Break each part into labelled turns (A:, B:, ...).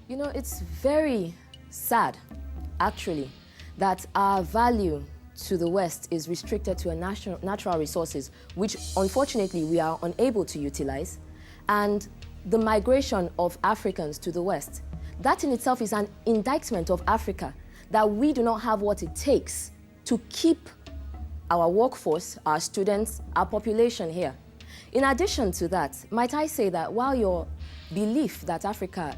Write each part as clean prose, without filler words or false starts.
A: You know, it's very sad, actually, that our value to the West is restricted to natural resources, which unfortunately we are unable to utilize, and the migration of Africans to the West. That in itself is an indictment of Africa, that we do not have what it takes to keep our workforce, our students, our population here. In addition to that, might I say that while your belief that Africa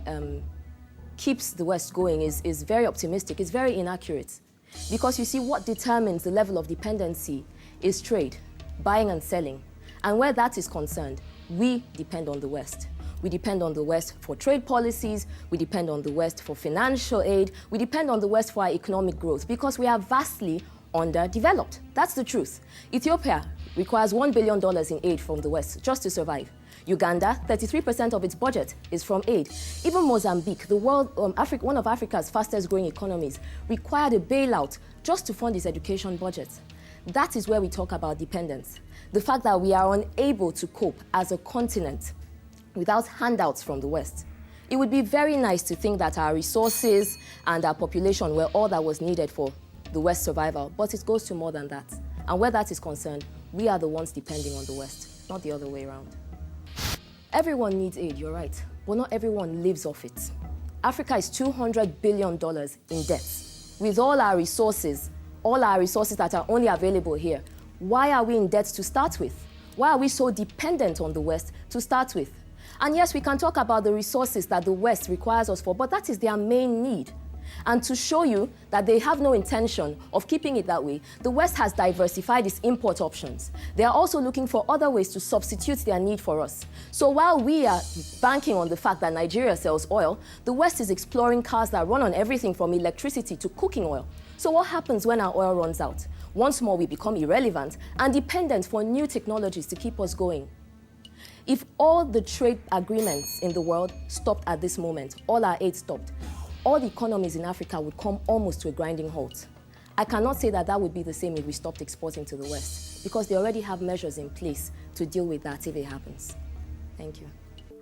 A: keeps the West going is very optimistic, it's very inaccurate. Because you see, what determines the level of dependency is trade, buying and selling. And where that is concerned, we depend on the West. We depend on the West for trade policies, we depend on the West for financial aid, we depend on the West for our economic growth because we are vastly underdeveloped. That's the truth. Ethiopia requires $1 billion in aid from the West just to survive. Uganda, 33% of its budget is from aid. Even Mozambique, the world, one of Africa's fastest growing economies, required a bailout just to fund its education budget. That is where we talk about dependence. The fact that we are unable to cope as a continent without handouts from the West. It would be very nice to think that our resources and our population were all that was needed for the West's survival, but it goes to more than that. And where that is concerned, we are the ones depending on the West, not the other way around. Everyone needs aid, you're right, but not everyone lives off it. Africa is $200 billion in debt. With all our resources that are only available here, why are we in debt to start with? Why are we so dependent on the West to start with? And yes, we can talk about the resources that the West requires us for, but that is their main need. And to show you that they have no intention of keeping it that way, the West has diversified its import options. They are also looking for other ways to substitute their need for us. So while we are banking on the fact that Nigeria sells oil, the West is exploring cars that run on everything from electricity to cooking oil. So what happens when our oil runs out? Once more, we become irrelevant and dependent for new technologies to keep us going. If all the trade agreements in the world stopped at this moment, all our aid stopped, all the economies in Africa would come almost to a grinding halt. I cannot say that that would be the same if we stopped exporting to the West, because they already have measures in place to deal with that if it happens. Thank you.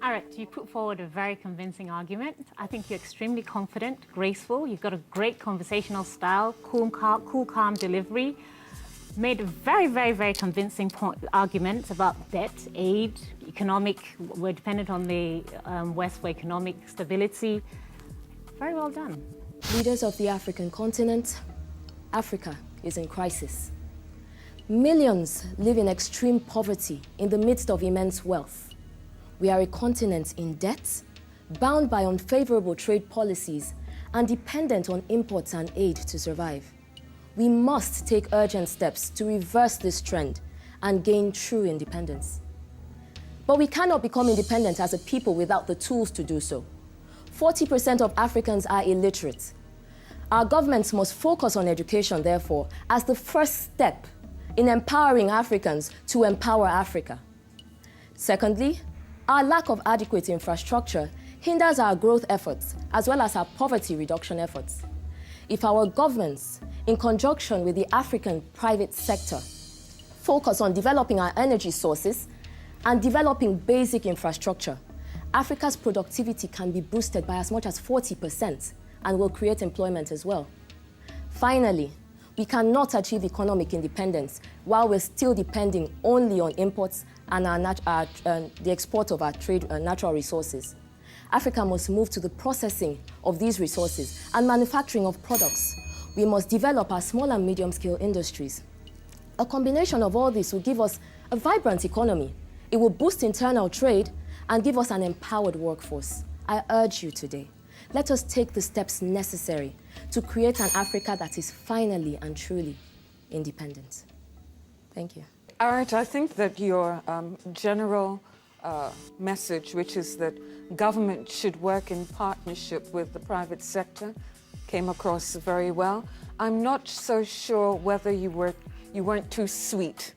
B: Arit, you put forward a very convincing argument. I think you're extremely confident, graceful. You've got a great conversational style, cool, calm delivery. Made a very, very, very convincing argument about debt, aid, we're dependent on the West for economic stability. Very well done.
A: Leaders of the African continent, Africa is in crisis. Millions live in extreme poverty in the midst of immense wealth. We are a continent in debt, bound by unfavorable trade policies, and dependent on imports and aid to survive. We must take urgent steps to reverse this trend and gain true independence. But we cannot become independent as a people without the tools to do so. 40% of Africans are illiterate. Our governments must focus on education, therefore, as the first step in empowering Africans to empower Africa. Secondly, our lack of adequate infrastructure hinders our growth efforts as well as our poverty reduction efforts. If our governments, in conjunction with the African private sector, focus on developing our energy sources and developing basic infrastructure, Africa's productivity can be boosted by as much as 40% and will create employment as well. Finally, we cannot achieve economic independence while we're still depending only on imports and the export of our natural resources. Africa must move to the processing of these resources and manufacturing of products. We must develop our small and medium-scale industries. A combination of all this will give us a vibrant economy. It will boost internal trade and give us an empowered workforce. I urge you today, let us take the steps necessary to create an Africa that is finally and truly independent. Thank you.
C: Arit, I think that your general message, which is that government should work in partnership with the private sector, came across very well. I'm not so sure whether you weren't too sweet